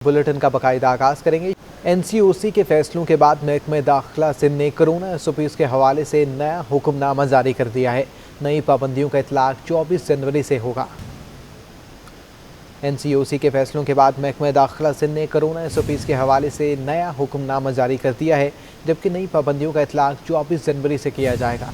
Bulletin का बाकायदा आगाज करेंगे। एनसीओसी के फैसलों के बाद महकमे दाखिला सिंध ने कोरोना एसओपीज के हवाले से नया हुक्मनामा जारी कर दिया है। नई पाबंदियों का इतलाक 24 जनवरी से होगा। एनसीओसी के फैसलों के बाद महकमे दाखिला सिंध ने कोरोना एसओपीज के हवाले से नया हुक्मनामा जारी कर दिया है, जबकि नई पाबंदियों का इतलाक 24 जनवरी से किया जाएगा।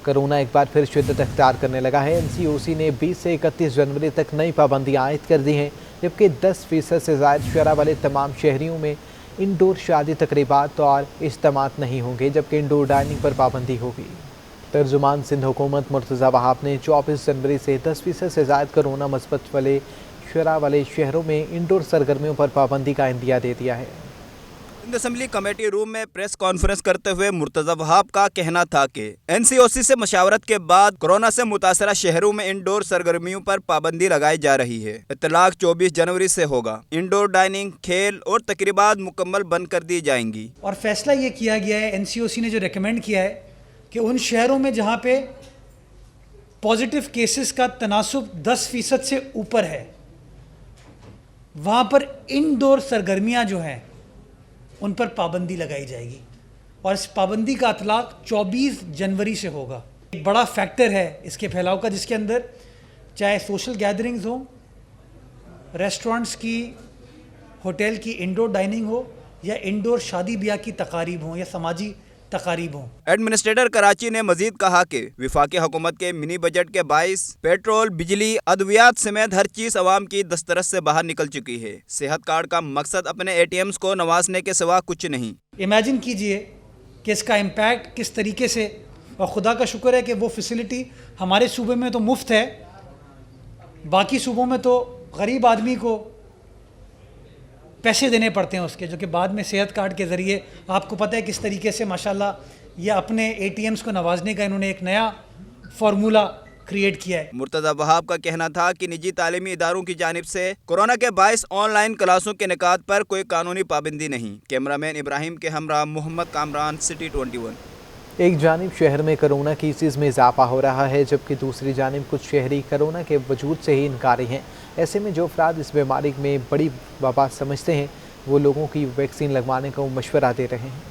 कोरोना एक बार फिर शिद्दत अख्तियार करने लगा है। एनसीओसी ने 20 से 31 जनवरी तक नई पाबंदियां आयद कर दी हैं, जबकि 10% से ज़ायद शरह वाले तमाम शहरियों में इंडोर शादी तकरीबात और इज्तिमात नहीं होंगे, जबकि इंडोर डाइनिंग पर पाबंदी होगी। तर्जुमान सिंध हुकूमत मुर्तज़ा वहाब ने 24 जनवरी से 10% से ज़ायद कोरोना मस्बत वाले शरह वाले शहरों में इंडोर सरगर्मियों पर पाबंदी का इंदिया दे दिया है। सिंध असेंबली कमेटी रूम में प्रेस कॉन्फ्रेंस करते हुए मुर्तज़ा वहाब का कहना था कि एनसीओसी से मशावरत के बाद कोरोना से मुतासरा शहरों में इंडोर सरगर्मियों पर पाबंदी लगाई जा रही है। इतलाक 24 जनवरी से होगा। इंडोर डाइनिंग, खेल और तकरीबात मुकम्मल बंद कर दी जाएंगी। और फैसला ये किया गया है, एनसीओसी ने जो रिकमेंड किया है कि उन शहरों में जहाँ पे पॉजिटिव केसेस का तनासुब 10% से ऊपर है, वहाँ पर इंडोर सरगर्मियाँ जो हैं उन पर पाबंदी लगाई जाएगी और इस पाबंदी का इतलाक 24 जनवरी से होगा। एक बड़ा फैक्टर है इसके फैलाव का, जिसके अंदर चाहे सोशल गैदरिंग्स हो, रेस्टोरेंट्स की, होटल की इंडोर डाइनिंग हो, या इंडोर शादी ब्याह की तकारीब हो या समाजी तकारीब हों। एडमिनिस्ट्रेटर कराची ने मजीद कहा कि विफाकी हुकूमत के मिनी बजट के बाइस पेट्रोल, बिजली, अद्वियात समेत हर चीज अवाम की दस्तरस से बाहर निकल चुकी है। सेहत कार्ड का मकसद अपने एटीएम्स को नवाजने के सिवा कुछ नहीं। इमेजिन कीजिए कि इसका इम्पैक्ट किस तरीके से, और खुदा का शुक्र है कि वो फैसिलिटी हमारे सूबे में तो मुफ्त है, बाकी सूबों में तो गरीब आदमी को पैसे देने पड़ते हैं उसके, जो कि बाद में सेहत कार्ड के ज़रिए आपको पता है किस तरीके से माशाल्लाह ये अपने एटीएम्स को नवाजने का इन्होंने एक नया फार्मूला क्रिएट किया है। मुर्तज़ा वहाब का कहना था कि निजी तालीमी इदारों की जानिब से कोरोना के बाइस ऑनलाइन क्लासों के निकात पर कोई कानूनी पाबंदी नहीं। कैमरामैन इब्राहिम के हमरा मोहम्मद कामरान, सिटी 21। एक जानिब शहर में कोरोना केसेस में इजाफा हो रहा है, जबकि दूसरी जानिब कुछ शहरी कोरोना के वजूद से ही इनकारी हैं। ऐसे में जो अफराद इस बीमारी में बड़ी वबा समझते हैं, वो लोगों की वैक्सीन लगवाने का मशवरा दे रहे हैं।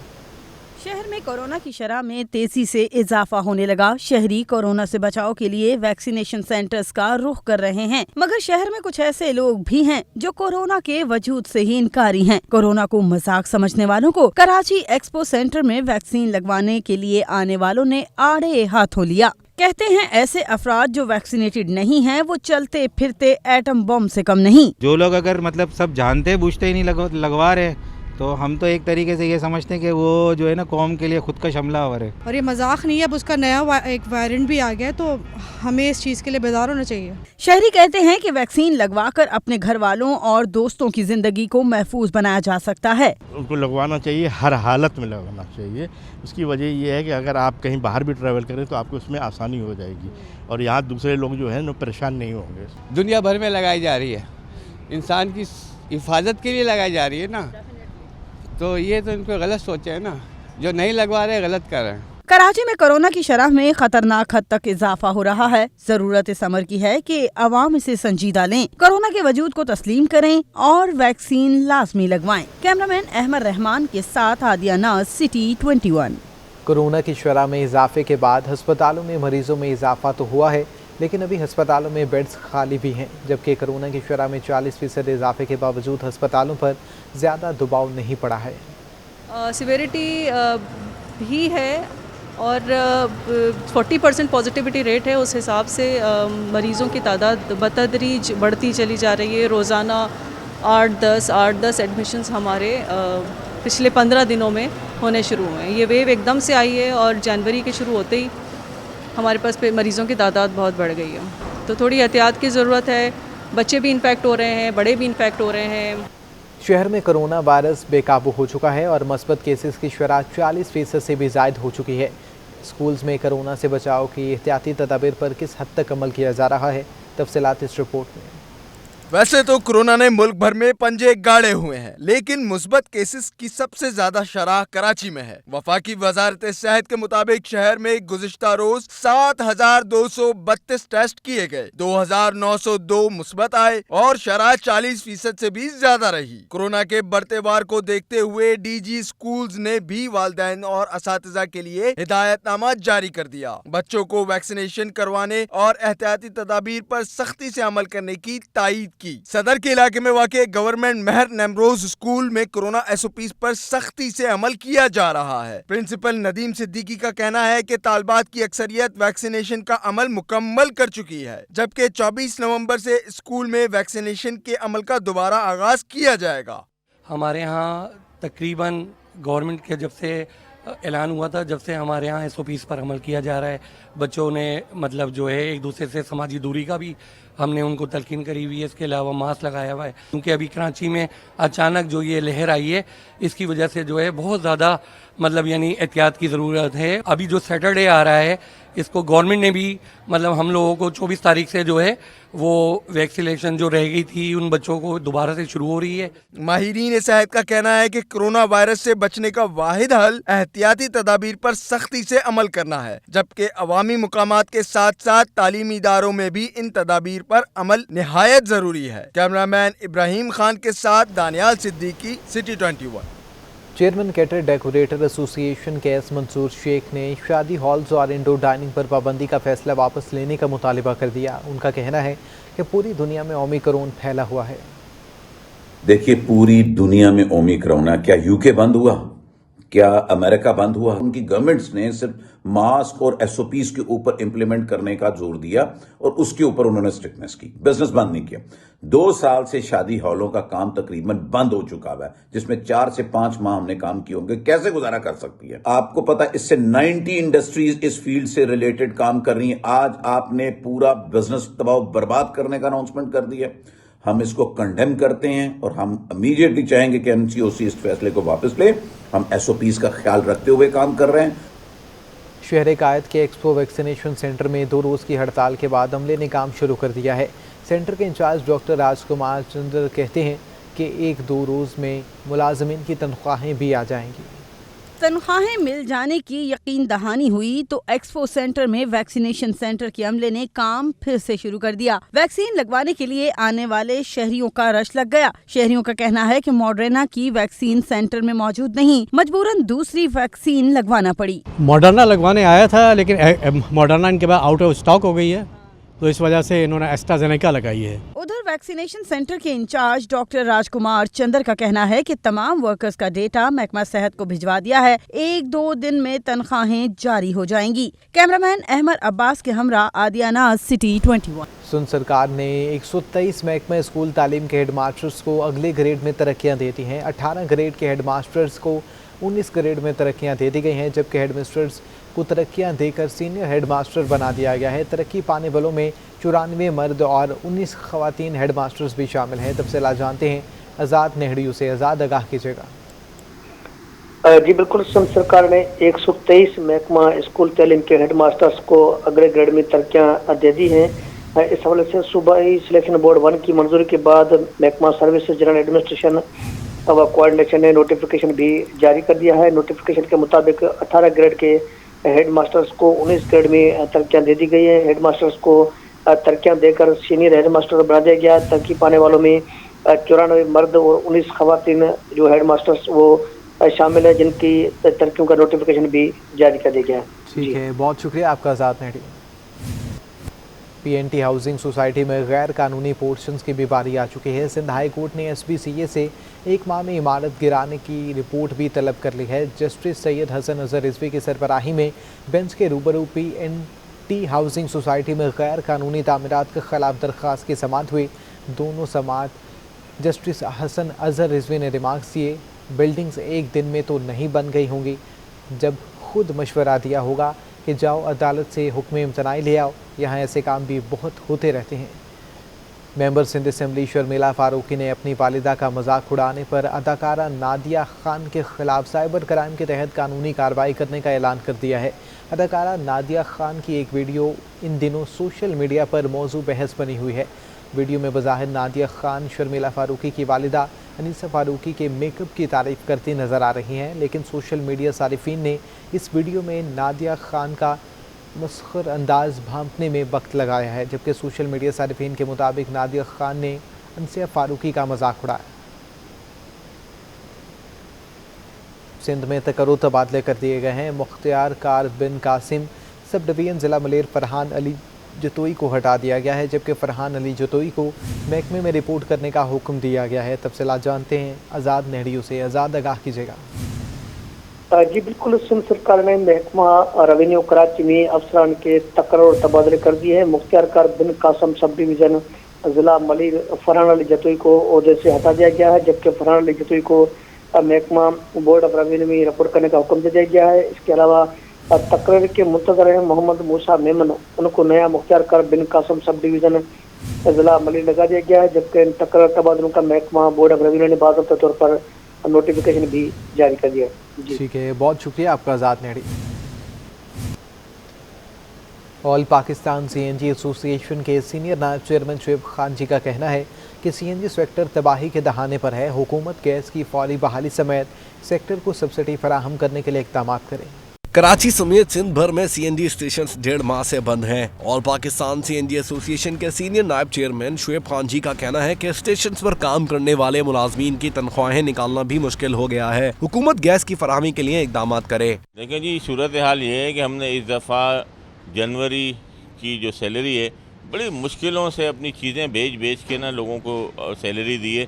शहर में कोरोना की शरह में तेजी से इजाफा होने लगा। शहरी कोरोना से बचाव के लिए वैक्सीनेशन सेंटर्स का रुख कर रहे हैं, मगर शहर में कुछ ऐसे लोग भी हैं जो कोरोना के वजूद से ही इनकारी हैं। कोरोना को मजाक समझने वालों को कराची एक्सपो सेंटर में वैक्सीन लगवाने के लिए आने वालों ने आड़े हाथों लिया। कहते हैं ऐसे अफराद जो वैक्सीनेटेड नहीं हैं, वो चलते फिरते एटम बम से कम नहीं। जो लोग अगर मतलब सब जानते बूझते ही नहीं लगवा रहे, तो हम तो एक तरीके से ये समझते हैं कि वो जो है ना कौम के लिए खुद का हमलावर है। और ये मजाक नहीं है, अब उसका नया एक वेरिएंट भी आ गया, तो हमें इस चीज़ के लिए बेदार होना चाहिए। शहरी कहते हैं कि वैक्सीन लगवाकर अपने घर वालों और दोस्तों की जिंदगी को महफूज बनाया जा सकता है। उनको लगवाना चाहिए, हर हालत में लगवाना चाहिए। उसकी वजह ये है कि अगर आप कहीं बाहर भी ट्रैवल करें तो आपको उसमें आसानी हो जाएगी और यहाँ दूसरे लोग जो है ना परेशान नहीं होंगे। दुनिया भर में लगाई जा रही है, इंसान की हिफाजत के लिए लगाई जा रही है ना, तो ये तो इनको गलत सोचे है ना, जो नहीं लगवा रहे गलत कर रहे हैं। कराची में कोरोना की शरह में खतरनाक हद तक इजाफा हो रहा है। जरूरत इस अमर की है कि अवाम इसे संजीदा लें, कोरोना के वजूद को तस्लीम करें और वैक्सीन लाजमी लगवाएं। कैमरामैन अहमद रहमान के साथ आदिया नाज, सिटी 21। कोरोना की शरह में इजाफे के बाद अस्पतालों में मरीजों में इजाफा तो हुआ है, लेकिन अभी अस्पतालों में बेड्स खाली भी हैं, जबकि कोरोना की शरह में 40% इजाफे के बावजूद अस्पतालों पर ज़्यादा दबाव नहीं पड़ा है। सिवियरिटी भी है और 40% पॉजिटिविटी रेट है। उस हिसाब से मरीज़ों की तादाद बतदरीज बढ़ती चली जा रही है। रोज़ाना 8-10 एडमिशन्स हमारे पिछले 15 दिनों में होने शुरू हुए हैं। ये वेव एकदम से आई है और जनवरी के शुरू होते ही हमारे पास मरीज़ों की तादाद बहुत बढ़ गई है, तो थोड़ी एहतियात की ज़रूरत है। बच्चे भी इन्फेक्ट हो रहे हैं, बड़े भी इन्फेक्ट हो रहे हैं। शहर में कोरोना वायरस बेकाबू हो चुका है और मस्बत केसेस की शरह 40% से भी ज़ायद हो चुकी है। स्कूल्स में कोरोना से बचाव की एहतियाती तदाबीर पर किस हद तक अमल किया जा रहा है, तफसीलात इस रिपोर्ट में। वैसे तो कोरोना ने मुल्क भर में पंजे गाड़े हुए हैं, लेकिन मुस्बत केसेस की सबसे ज्यादा शरह कराची में है। वफाकी वजारत सेहत के मुताबिक शहर में गुज़िश्ता रोज 7,232 टेस्ट किए गए, 2,902 मुस्बत आए और शरह 40% से भी ज्यादा रही। कोरोना के बढ़ते वार को देखते हुए डीजी स्कूल्स ने भी वालिदैन और असातिज़ा के लिए हिदायतनामा जारी कर दिया। बच्चों को वैक्सीनेशन करवाने और एहतियाती तदाबीर पर सख्ती से अमल करने की तायीद की। सदर के इलाके में वाक़ गवर्नमेंट महर नमरोज स्कूल में कोरोना SOPs पर सख्ती से अमल किया जा रहा है। प्रिंसिपल नदीम सिद्दीकी का कहना है कि तालबात की अक्सरियत वैक्सीनेशन का अमल मुकम्मल कर चुकी है, जबकि 24 नवंबर से स्कूल में वैक्सीनेशन के अमल का दोबारा आगाज किया जाएगा। हमारे यहाँ तकरीबन गवर्नमेंट के जब से ऐलान हुआ था, जब से हमारे यहाँ SOPs पर अमल किया जा रहा है। बच्चों ने मतलब जो है एक दूसरे से समाजी दूरी का भी हमने उनको तलकीन करी हुई है, इसके अलावा मास्क लगाया हुआ है, क्योंकि अभी कराची में अचानक जो ये लहर आई है इसकी वजह से जो है बहुत ज़्यादा मतलब यानी एहतियात की ज़रूरत है। अभी जो सैटरडे आ रहा है इसको गवर्नमेंट ने भी मतलब हम लोगों को 24 तारीख से जो है वो वैक्सीनेशन जो रह गई थी उन बच्चों को दोबारा से शुरू हो रही है। माहिरीन सेहत का कहना है कि कोरोना वायरस से बचने का वाहिद हल एहतियाती तदाबीर पर सख्ती से अमल करना है, जबकि अवामी मुकामात के साथ साथ तालीमी इदारों में भी इन तदाबीर पर अमल निहायत जरूरी है। कैमरामैन इब्राहिम खान के साथ Daniyal Siddiqui, city 21। Chairman cater decorator association के एस मंसूर शेख ने शादी हॉल्स और इंडोर डाइनिंग पर पाबंदी का फैसला वापस लेने का मुतालिबा कर दिया। उनका कहना है कि पूरी दुनिया में ओमिक्रॉन फैला हुआ है। देखिए, पूरी दुनिया में ओमिक्रॉन है। क्या यूके बंद हुआ? क्या अमेरिका बंद हुआ? उनकी गवर्नमेंट्स ने सिर्फ मास्क और SOPs के ऊपर इंप्लीमेंट करने का जोर दिया और उसके ऊपर उन्होंने स्ट्रिक्टनेस की, बिजनेस बंद नहीं किया। 2 साल से शादी हॉलों का काम तकरीबन बंद हो चुका है, जिसमें 4 से 5 माह हमने काम किए होंगे। कैसे गुजारा कर सकती है? आपको पता, इससे 90 इंडस्ट्रीज इस फील्ड से रिलेटेड काम कर रही हैं। आज आपने पूरा बिजनेस तबाह बर्बाद करने का अनाउंसमेंट कर दिया। हम इसको कंडेम करते हैं और हम इमीडिएटली चाहेंगे कि NCOC इस फैसले को वापस ले। हम SOPs का ख्याल रखते हुए काम कर रहे हैं। शहर कायद के एक्सपो वैक्सीनेशन सेंटर में 2 रोज़ की हड़ताल के बाद अमले ने काम शुरू कर दिया है। सेंटर के इंचार्ज डॉक्टर राजकुमार चंद्र कहते हैं कि 1-2 रोज़ में मुलाजमीन की तनख्वाहें भी आ जाएंगी। तनख्वाहें मिल जाने की यकीन दहानी हुई तो एक्सपो सेंटर में वैक्सीनेशन सेंटर के अमले ने काम फिर से शुरू कर दिया। वैक्सीन लगवाने के लिए आने वाले शहरियों का रश लग गया। शहरियों का कहना है कि मॉडर्ना की वैक्सीन सेंटर में मौजूद नहीं, मजबूरन दूसरी वैक्सीन लगवाना पड़ी। मॉडर्ना लगवाने आया था, लेकिन मॉडर्ना इनके बाद आउट ऑफ स्टॉक हो गई है, तो इस वजह से इन्होंने एस्ट्राजेनेका लगाई है। उधर वैक्सीनेशन सेंटर के इंचार्ज डॉक्टर राजकुमार चंद्र का कहना है कि तमाम वर्कर्स का डेटा महकमा सेहत को भिजवा दिया है। 1-2 दिन में तनख्वाहें जारी हो जाएंगी। कैमरामैन अहमद अब्बास के हमरा आदियाना, सिटी 21। सुन सरकार ने 123 महकमा स्कूल तालीम के हेड मास्टर्स को अगले ग्रेड में तरक्कियाँ दे दी हैं। 18 ग्रेड के हेड मास्टर्स को 19 ग्रेड में तरक्कियाँ दे दी गई हैं, जबकि हेड मास्टर्स को तरक्कियाँ देकर सीनियर हेड मास्टर बना दिया गया है। तरक्की पाने वालों में 94 मर्द और 19 खवातीन हेड मास्टर्स भी शामिल हैं। तफसीलात जानते हैं आज़ाद नेहड़ियों से। आज़ाद, आगाह कीजिएगा। जी बिल्कुल, असम सरकार ने 123 महकमा स्कूल तालीम के हेड मास्टर्स को अगले ग्रेड में तरक्कियाँ दे दी हैं। इस हवाले से सूबाई सिलेक्शन बोर्ड 1 की मंजूरी के बाद महकमा सर्विस जनरल एडमिनिस्ट्रेशन व कोऑर्डिनेशन ने नोटिफिकेशन भी जारी कर दिया है। नोटिफिकेशन के मुताबिक 18 ग्रेड के हेड मास्टर्स को 19 ग्रेड में तरक्कियाँ दे दी गई है। हेड मास्टर्स को तरक्कियाँ देकर सीनियर हेड मास्टर बना दिया गया। तरक्की पाने वालों में 94 मर्द और 19 खवातीन जो हेड मास्टर्स वो शामिल है, जिनकी तरक्कियों का नोटिफिकेशन भी जारी कर दिया गया है। ठीक है, बहुत शुक्रिया आपका आज़ाद नेहड़ी। PNT हाउसिंग सोसाइटी में गैर कानूनी पोर्शंस की भी बारी आ चुकी है। सिंध हाई कोर्ट ने SBCA से 1 माह में इमारत गिराने की रिपोर्ट भी तलब कर ली है। जस्टिस सैयद हसन अजहर रिजवी की सरबराही में बेंच के रूबरू PNT हाउसिंग सोसाइटी में गैर कानूनी तामीरात के खिलाफ दरख्वास्त की समाअत हुई। दोनों समाअत जस्टिस हसन अजहर रिजवी ने रिमार्क्स दिए, बिल्डिंग्स एक दिन में तो नहीं बन गई होंगी, जब खुद मशवरा दिया होगा कि जाओ अदालत से हुक्म इम्तनाई ले आओ, यहाँ ऐसे काम भी बहुत होते रहते हैं। मेंबर सिंध असम्बली शर्मिला फारूकी ने अपनी वालिदा का मजाक उड़ाने पर अदाकारा नादिया खान के खिलाफ साइबर क्राइम के तहत कानूनी कार्रवाई करने का ऐलान कर दिया है। अदाकारा नादिया खान की एक वीडियो इन दिनों सोशल मीडिया पर मौजू बहस बनी हुई है। वीडियो में बज़ाहिर नादिया खान शर्मिला फारूकी की वालिदा अनीसा फारूकी के मेकअप की तारीफ करती नज़र आ रही हैं, लेकिन सोशल मीडिया सारिफीन ने इस वीडियो में नादिया खान का मस्खर अंदाज भांपने में वक्त लगाया है, जबकि सोशल मीडिया सारिफीन के मुताबिक नादिया खान ने अनीसा फारूकी का मजाक उड़ाया। सिंध में तकर्रो तबादले कर दिए गए हैं। मुख्तियार कार बिन कासिम सब डिवीज़न ज़िला मलेर फरहान अली जतोई को हटा दिया गया है, जबकि फरहान अली जतोई को महकमे में रिपोर्ट करने का हुक्म दिया गया है। तफसीलात जानते हैं आज़ाद नेहड़ियों से। आज़ाद, आगाह कीजिएगा। जी बिल्कुल, सिंध सरकार ने महकमा रेवेन्यू कराची में अफसरान के तकर्रो तबादले कर दिए हैं। मुख्तियार कार बिन कासिम सब डिवीज़न ज़िला मलेर फरहान अली जतोई को ओहदे से हटा दिया गया है, जबकि फरहान अली जतोई को महकमा बोर्ड ऑफ रेवेन्यू में रिपोर्ट करने का हुक्म दे दिया गया है। इसके अलावा तकरीर के मुंतज़र हैं मोहम्मद मूसा मेमन, उनको नया मुख्तियार कार बिन कासिम सब डिवीज़न ज़िला मलेर लगा दिया गया है, जबकि इन तकरीर तबादलों का महकमा बोर्ड ऑफ रेवेन्यू ने बाज़ाब्ता तौर पर नोटिफिकेशन भी जारी कर दिया। ठीक है, बहुत शुक्रिया आपका आज़ाद नेहड़ी। ऑल पाकिस्तान CNG एसोसिएशन के सीनियर नायब चेयरमैन शुएब खान जी का कहना है कि CNG सेक्टर तबाही के दहाने पर है। हुकूमत गैस की फौरी बहाली समेत सेक्टर को सब्सिडी फराहम करने के लिए इक़दाम करें। कराची समेत सिंध भर में CNG स्टेशन 1.5 माह से बंद हैं। ऑल पाकिस्तान CNG एसोसिएशन के सीनियर नायब चेयरमैन शुएब खान जी का कहना है कि स्टेशन पर काम करने वाले मुलाजमीन की तनख्वाहें निकालना भी मुश्किल हो गया है। हुकूमत गैस की फराहमी के लिए इकदाम करे। देखें जी, सूरत हाल ये है कि हमने इस दफ़ा जनवरी की जो सैलरी है बड़ी मुश्किलों से अपनी चीज़ें बेच के ना लोगों को सैलरी दी है।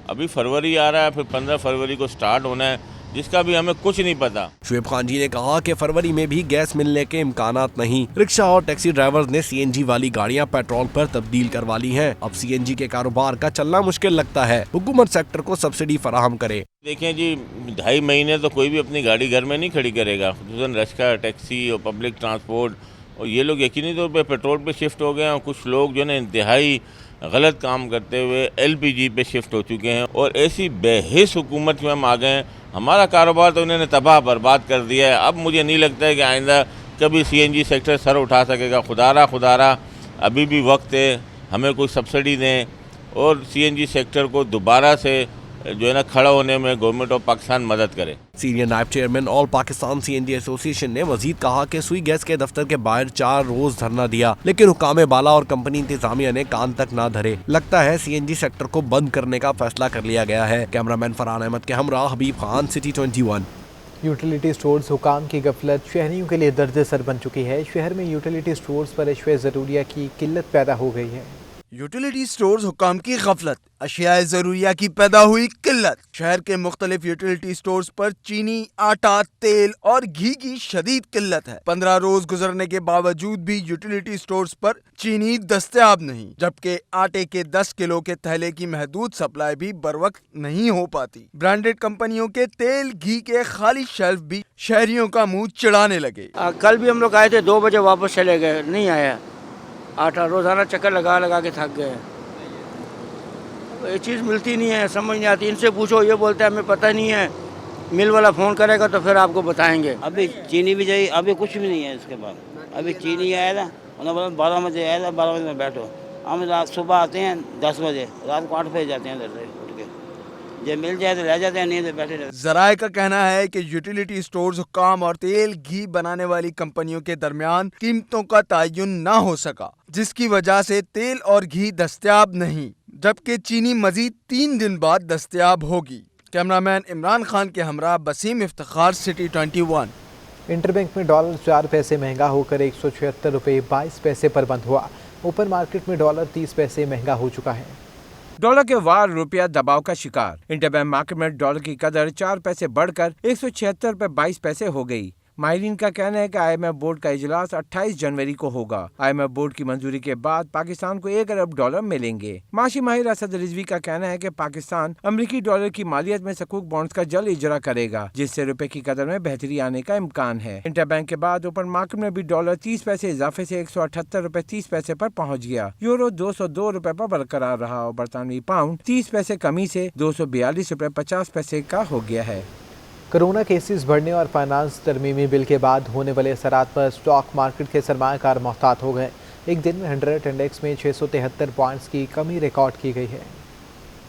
अभी फरवरी आ रहा है, फिर 15 फरवरी को स्टार्ट होना है, जिसका भी हमें कुछ नहीं पता। शुएब खान जी ने कहा कि फरवरी में भी गैस मिलने के इम्कानात नहीं। रिक्शा और टैक्सी ड्राइवर्स ने CNG वाली गाड़ियां पेट्रोल पर तब्दील करवा ली हैं। अब CNG के कारोबार का चलना मुश्किल लगता है। हुकूमत सेक्टर को सब्सिडी फराहम करे। देखें जी, 2.5 महीने तो कोई भी अपनी गाड़ी घर में नहीं खड़ी करेगा। रिक्शा, टैक्सी और पब्लिक ट्रांसपोर्ट, और ये लोग यकीनी तौर पे पेट्रोल पे शिफ्ट हो गए हैं। और कुछ लोग जो है इंतहाई गलत काम करते हुए LPG पे शिफ्ट हो चुके हैं और ऐसी बेहिस हुकूमत में हम आ गए हैं। हमारा कारोबार तो उन्होंने तबाह बर्बाद कर दिया है। अब मुझे नहीं लगता है कि आइंदा कभी CNG सेक्टर सर उठा सकेगा। खुदारा अभी भी वक्त है, हमें कोई सब्सिडी दें और CNG सेक्टर को दोबारा से जो है ना खड़ा होने में गवर्नमेंट ऑफ पाकिस्तान मदद करे। सीनियर नायब chairman all Pakistan CNG association ने मजीद कहा कि सुई गैस के दफ्तर के बाहर 4 रोज धरना दिया, लेकिन हुकाम बाला और कंपनी इंतजामिया ने कान तक ना धरे। लगता है CNG सेक्टर को बंद करने का फैसला कर लिया गया है। कैमरामैन फरहान अहमद के हमरा हबीब खान, सिटी 21। यूटिलिटी स्टोर्स हुकाम की गफलत शहरियों के लिए दर्द सर बन चुकी है। शहर में यूटिलिटी स्टोर्स पर अशिया ज़रूरिया की किल्लत पैदा हो गई है। यूटिलिटी स्टोर्स हुकाम की गफलत, अशिया ज़रूरिया की पैदा हुई किल्लत। शहर के मुख्तलिफ यूटिलिटी स्टोर्स पर चीनी, आटा, तेल और घी की शदीद किल्लत है। 15 रोज गुजरने के बावजूद भी यूटिलिटी स्टोर्स पर चीनी दस्तयाब नहीं, जबकि आटे के 10 किलो के थैले की महदूद सप्लाई भी बर वक्त नहीं हो पाती। ब्रांडेड कंपनियों के तेल, घी के खाली शेल्फ भी शहरियों का मुंह चिढ़ाने लगे। कल भी हम लोग आए थे, 2 बजे वापस चले गए, नहीं आया आटा। रोजाना चक्कर लगा के थक गए। ये चीज़ मिलती नहीं है, समझ नहीं आती। इनसे पूछो, ये बोलते हैं हमें पता नहीं है, मिल वाला फ़ोन करेगा तो फिर आपको बताएंगे। अभी चीनी भी चाहिए, अभी कुछ भी नहीं है इसके बाद। अभी चीनी आया था, उन्होंने बोला 12 बजे आया था, 12 बजे में बैठो। हम रात सुबह आते हैं 10 बजे, रात को 8 बजे जाते हैं उधर से उठ के। जब मिल जाए तो ले जाते हैं, नहीं तो बैठे रहते। ज़राए का कहना है कि यूटिलिटी स्टोर्स हुक्काम और तेल घी बनाने वाली कंपनियों के दरमियान कीमतों का तयन ना हो सका, जिसकी वजह से तेल और घी दस्तयाब नहीं, जबकि चीनी मजीद 3 दिन बाद दस्तयाब होगी। कैमरामैन इमरान खान के हमरा बसीम इफ्तिखार, सिटी 21। इंटरबैंक में डॉलर 4 पैसे महंगा होकर 176 रुपये 22 पैसे पर बंद हुआ। ओपन मार्केट में डॉलर 30 पैसे महंगा हो चुका है। डॉलर के वार रुपया दबाव का शिकार। इंटरबैंक मार्केट में डॉलर की कदर 4 पैसे बढ़कर 176 रुपये 22 पैसे हो गई। माहिरीन का कहना है कि IMF बोर्ड का इजलास 28 जनवरी को होगा। IMF बोर्ड की मंजूरी के बाद पाकिस्तान को $1 अरब मिलेंगे। माशी माहिर असद रिजवी का कहना है कि पाकिस्तान अमरीकी डॉलर की मालियत में सकूक बॉन्ड्स का जल्द इजरा करेगा, जिससे रुपए की कदर में बेहतरी आने का इम्कान है। इंटरबैंक के बाद ओपन मार्केट में भी डॉलर 30 पैसे इजाफे से 178 रुपए 30 पैसे पर पहुँच गया। यूरो 202 रुपए पर बरकरार रहा और बरतानवी पाउंड 30 पैसे कमी से 242 रुपए 50 पैसे का हो गया है। कोरोना केसेस बढ़ने और फाइनेंस तरमीमी बिल के बाद होने वाले असरात पर स्टॉक मार्केट के सरमायाकार मोहतात हो गए। एक दिन में 100 इंडेक्स में 673 पॉइंट्स की कमी रिकॉर्ड की गई है।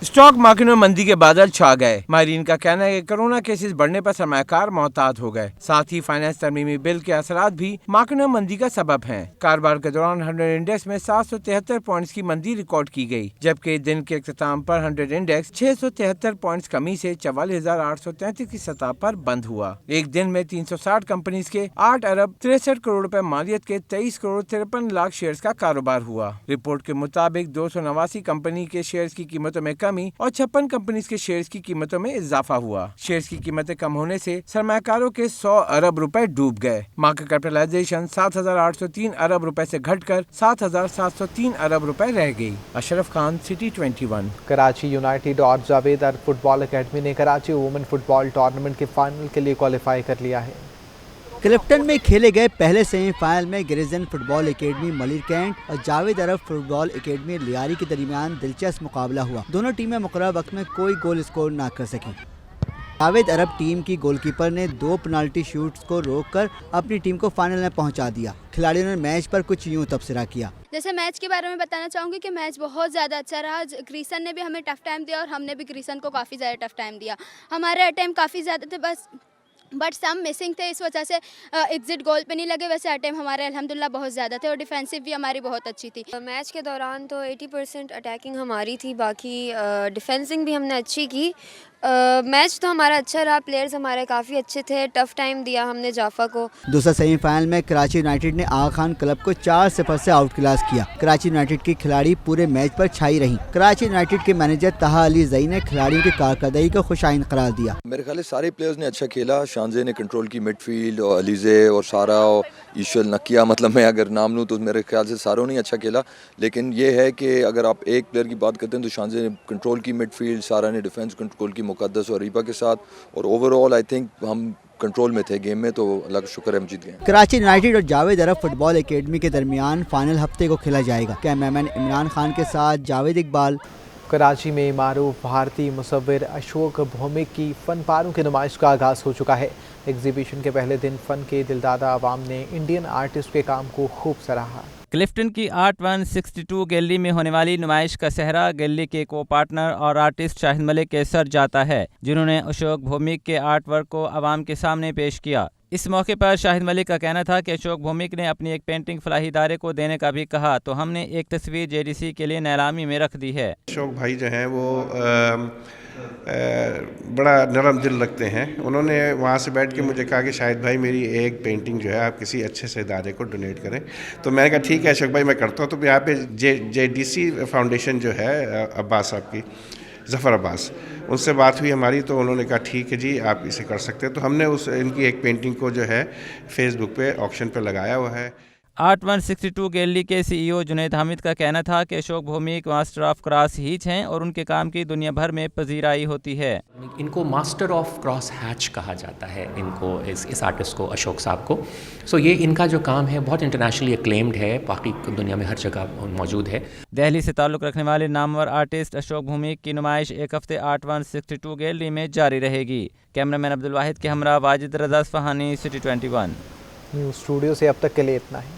स्टॉक मार्केट में मंदी के बादल छा गए। माहिरीन का कहना है कि कोरोना केसेस बढ़ने पर सरमायाकार मोहतात हो गए। साथ ही फाइनेंस तरमीमी बिल के असरात भी मार्केट में मंदी का सबब हैं। कारोबार के दौरान 100 इंडेक्स में 773 पॉइंट्स की मंदी रिकॉर्ड की गई, जबकि दिन के इख्तिताम पर 100 इंडेक्स 673 पॉइंट्स कमी से 44,833 की सतह पर बंद हुआ। एक दिन में 360 कंपनीज के 8 अरब 63 करोड़ रुपए मालियत के 23 करोड़ 53 लाख शेयर्स का कारोबार हुआ। रिपोर्ट के मुताबिक 289 कंपनी के शेयर्स की कीमतों में कमी और 56 कंपनीज के शेयर्स की कीमतों में इजाफा हुआ। शेयर्स की कीमतें कम होने से सरमायाकारों के 100 अरब रुपए डूब गए। मार्केट कैपिटलाइजेशन 7,803 अरब रुपए से घटकर 7,703 अरब रुपए रह गई। अशरफ खान, सिटी 21। कराची यूनाइटेड और जावेद अरब फुटबॉल एकेडमी ने कराची वुमेन फुटबॉल टूर्नामेंट के फाइनल के लिए क्वालिफाई कर लिया है। क्लिफ्टन में खेले गए पहले सेमीफाइनल में Girijan football academy Malir cantt और जावेद अरब फुटबॉल एकेडमी लियारी के दरमियान दिलचस्प मुकाबला हुआ। दोनों टीमें मुकर्रर वक्त में कोई गोल स्कोर ना कर सकी। जावेद अरब टीम की गोलकीपर ने 2 पेनाल्टी शूट्स को रोककर अपनी टीम को फाइनल में पहुंचा दिया। खिलाड़ियों ने मैच पर कुछ यूं तबसरा किया। जैसे मैच के बारे में बताना चाहूँगी कि मैच बहुत ज़्यादा अच्छा रहा। ग्रीसन ने भी हमें टफ टाइम दिया और हमने भी ग्रीसन को काफ़ी ज़्यादा टफ टाइम दिया। हमारे अटैम्प्ट काफ़ी ज़्यादा थे बट सम मिसिंग थे, इस वजह से एग्जिट गोल पे नहीं लगे। वैसे अटैम्प्ट हमारे अल्हम्दुलिल्लाह बहुत ज़्यादा थे और डिफेंसिव भी हमारी बहुत अच्छी थी। मैच के दौरान तो 80% अटैकिंग हमारी थी, बाकी डिफेंसिंग भी हमने अच्छी की। मैच तो हमारा अच्छा रहा, प्लेयर्स हमारे काफ़ी अच्छे थे, टफ टाइम दिया हमने जाफा को। दूसरा सेमीफाइनल में कराची यूनाइटेड ने आगा खान क्लब को 4-0 से आउट क्लास किया। कराची यूनाइटेड की खिलाड़ी पूरे मैच पर छाई रहीं। कराची यूनाइटेड के मैनेजर ताहा अली जई ने खिलाड़ियों की कारकर्दगी को खुशाइन करार दिया। मेरे ख्याल से सारे प्लेयर्स ने अच्छा खेला। शानजे ने कंट्रोल की मिडफील्ड और अलीजे और सारा और ईश्वर नकिया, मतलब मैं अगर नाम लूँ तो मेरे ख्याल से सारों ने अच्छा खेला। लेकिन ये है कि अगर आप एक प्लेयर की बात करते हैं तो शानजे ने कंट्रोल की मिडफील्ड, सारा ने डिफेंस कंट्रोल की मुकद्दस और रीबा के साथ, और ओवरऑल आई थिंक हम कंट्रोल में थे गेम में, तो अल्लाह का शुक्र है हम जीत गए। कराची यूनाइटेड और जावेद अरब फुटबॉल एकेडमी के दरमियान फाइनल हफ्ते को खेला जाएगा। कैमरामैन इमरान खान के साथ जावेद इकबाल। कराची में मारूफ भारतीय मुसव्विर अशोक भौमिक की फन पारों की नुमाइश का आगाज़ हो चुका है। एग्जीबिशन के पहले दिन फन के दिलदादा आवाम ने इंडियन आर्टिस्ट के काम को खूब सराहा। क्लिफ्टन की आर्ट 162 गैलरी में होने वाली नुमाइश का सहरा गैलरी के को पार्टनर और आर्टिस्ट शाहिद मलिक के सर जाता है, जिन्होंने अशोक भौमिक के आर्ट वर्क को आवाम के सामने पेश किया। इस मौके पर शाहिद मलिक का कहना था कि अशोक भौमिक ने अपनी एक पेंटिंग फलाही इदारे को देने का भी कहा, तो हमने एक तस्वीर JDC के लिए नीलामी में रख दी है। अशोक भाई जो हैं वो बड़ा नरम दिल रखते हैं। उन्होंने वहाँ से बैठ के मुझे कहा कि शाहिद भाई मेरी एक पेंटिंग जो है आप किसी अच्छे से इदारे को डोनेट करें। तो मैंने कहा ठीक है अशोक भाई मैं करता हूँ। तो यहाँ पे JDC फाउंडेशन जो है अब्बास साहब की, ज़फ़र अब्बास, उनसे बात हुई हमारी, तो उन्होंने कहा ठीक है जी आप इसे कर सकते हैं। तो हमने इनकी एक पेंटिंग को जो है फेसबुक पे ऑक्शन पे लगाया हुआ है। आर्ट 162 गैलरी के CEO जुनैद हामिद का कहना था कि Ashok Bhowmik master of cross hatch हैं और उनके काम की दुनिया भर में पजीराई होती है। इनको मास्टर ऑफ क्रॉस हैच कहा जाता है, इनको इस आर्टिस्ट को, अशोक साहब को। सो ये इनका जो काम है बहुत इंटरनेशनली एक्लेम्ड है, बाकी दुनिया में हर जगह मौजूद है। दिल्ली से ताल्लुक़ रखने वाले नामवर आर्टिस्ट अशोक भौमिक की नुमाइश एक हफ्ते आर्ट 162 गैलरी में जारी रहेगी। कैमरामैन अब्दुल वाहिद के हमरा वाजिद रज़ा असफ़हानी, सिटी 21। न्यूज़ स्टूडियो से अब तक के लिए इतना ही।